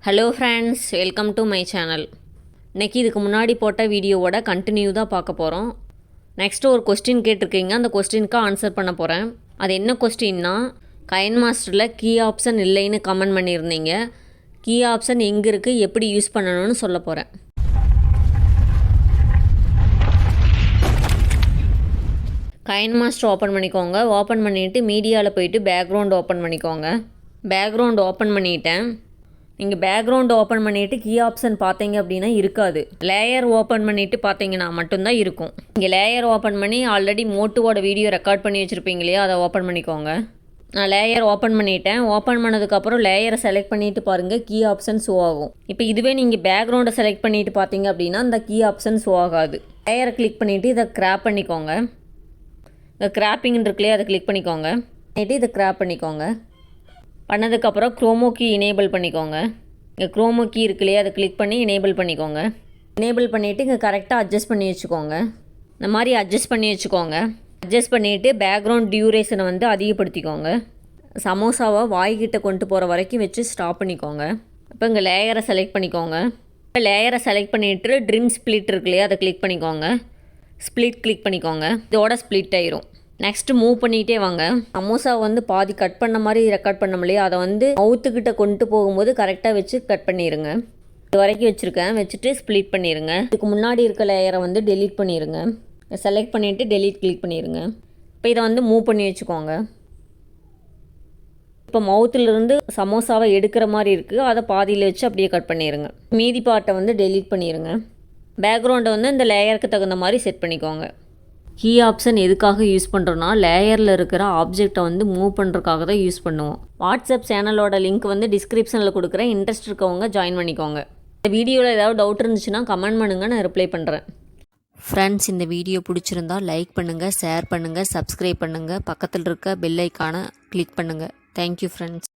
Hello friends, welcome to my channel. இன்றைக்கி இதுக்கு முன்னாடி போட்ட வீடியோவோட கண்டினியூ தான் பார்க்க போகிறோம். நெக்ஸ்ட்டு ஒரு கொஸ்டின் கேட்டிருக்கீங்க, அந்த கொஸ்டினுக்கு ஆன்சர் பண்ண போகிறேன். அது என்ன கொஸ்டின்னா, கைன் மாஸ்டரில் கீ ஆப்ஷன் இல்லைன்னு கமெண்ட் பண்ணியிருந்தீங்க. கீ ஆப்ஷன் எங்கே இருக்குது, எப்படி யூஸ் பண்ணணும்னு சொல்ல போகிறேன். கைன் மாஸ்டர் ஓப்பன் பண்ணிக்கோங்க. ஓப்பன் பண்ணிவிட்டு மீடியாவில் போயிட்டு பேக்ரவுண்ட் ஓப்பன் பண்ணிக்கோங்க. பேக்ரவுண்ட் ஓப்பன் பண்ணிட்டேன். நீங்கள் பேக்ரவுண்ட் ஓப்பன் பண்ணிவிட்டு கீ ஆப்ஷன் பார்த்தீங்க அப்படின்னா இருக்காது. லேயர் ஓப்பன் பண்ணிவிட்டு பார்த்தீங்கன்னா மட்டும்தான் இருக்கும். இங்கே லேயர் ஓப்பன் பண்ணி ஆல்ரெடி மோட்டுவோட வீடியோ ரெக்கார்ட் பண்ணி வச்சுருப்பீங்க இல்லையா, அதை ஓப்பன் பண்ணிக்கோங்க. நான் லேயர் ஓப்பன் பண்ணிட்டேன். ஓப்பன் பண்ணதுக்கப்புறம் லேயரை செலக்ட் பண்ணிவிட்டு பாருங்கள், கீ ஆப்ஷன் ஷோ ஆகும். இப்போ இதுவே நீங்கள் பேக்ரவுண்டை செலக்ட் பண்ணிவிட்டு பார்த்தீங்க அப்படின்னா இந்த கீ ஆப்ஷன் ஷோ ஆகாது. லேயரை கிளிக் பண்ணிவிட்டு இதை கிராப் பண்ணிக்கோங்க. இந்த கிராப்பிங் இருக்குல்லையே, அதை கிளிக் பண்ணிக்கோங்க. இதை கிராப் பண்ணிக்கோங்க. பண்ணதுக்கப்புறம் க்ரோமோ கீ எனேபிள் பண்ணிக்கோங்க. இங்கே க்ரோமோ கீ இருக்குல்லையே, அதை கிளிக் பண்ணி எனேபிள் பண்ணிக்கோங்க. எனேபிள் பண்ணிவிட்டு இங்கே கரெக்டாக அட்ஜஸ்ட் பண்ணி வச்சுக்கோங்க. இந்த மாதிரி அட்ஜஸ்ட் பண்ணி வச்சுக்கோங்க. அட்ஜஸ்ட் பண்ணிவிட்டு பேக்ரவுண்ட் டியூரேஷனை வந்து அதிகப்படுத்திக்கோங்க. சமோசாவை வாய்கிட்ட கொண்டு போகிற வரைக்கும் வச்சு ஸ்டாப் பண்ணிக்கோங்க. இப்போ இங்கே லேயரை செலக்ட் பண்ணிக்கோங்க. லேயரை செலக்ட் பண்ணிவிட்டு ட்ரிம் ஸ்ப்ளிட் இருக்குல்லையே, அதை கிளிக் பண்ணிக்கோங்க. ஸ்ப்ளிட் கிளிக் பண்ணிக்கோங்க. இதோட ஸ்ப்ளிட் ஆயிரும். நெக்ஸ்ட்டு மூவ் பண்ணிகிட்டே வாங்க. சமோசா வந்து பாதி கட் பண்ண மாதிரி ரெக்கார்ட் பண்ண முடியாது. அதை வந்து மவுத்துக்கிட்ட கொண்டு போகும்போது கரெக்டாக வச்சு கட் பண்ணிடுங்க. இது வரைக்கும் வச்சுருக்கேன். வச்சுட்டு ஸ்ப்ளிட் பண்ணிடுங்க. இதுக்கு முன்னாடி இருக்க லேயரை வந்து டெலீட் பண்ணிடுங்க. செலக்ட் பண்ணிவிட்டு டெலீட் கிளிக் பண்ணிடுங்க. இப்போ இதை வந்து மூவ் பண்ணி வச்சுக்கோங்க. இப்போ மவுத்துலேருந்து சமோசாவை எடுக்கிற மாதிரி இருக்குது, அதை பாதியில் வச்சு அப்படியே கட் பண்ணிடுங்க. மீதி பார்ட்டை வந்து டெலீட் பண்ணிடுங்க. பேக்ரவுண்டை வந்து இந்த லேயருக்கு தகுந்த மாதிரி செட் பண்ணிக்கோங்க. கீ ஆப்ஷன் எதுக்காக யூஸ் பண்ணுறோன்னா, லேயரில் இருக்கிற ஆப்ஜெக்டை வந்து மூவ் பண்ணுறதுக்காக தான் யூஸ் பண்ணுவோம். வாட்ஸ்அப் சேனலோட லிங்க் வந்து டிஸ்கிரிப்ஷனில் கொடுக்குறேன். இன்ட்ரெஸ்ட் இருக்கவங்க ஜாயின் பண்ணிக்கோங்க. இந்த வீடியோவில் ஏதாவது டவுட் இருந்துச்சுன்னா கமெண்ட் பண்ணுங்கள், நான் ரிப்ளை பண்ணுறேன். ஃப்ரெண்ட்ஸ், இந்த வீடியோ பிடிச்சிருந்தா லைக் பண்ணுங்கள், ஷேர் பண்ணுங்கள், சப்ஸ்கிரைப் பண்ணுங்கள், பக்கத்தில் இருக்க பெல் ஐக்கானை கிளிக் பண்ணுங்கள். Thank you friends.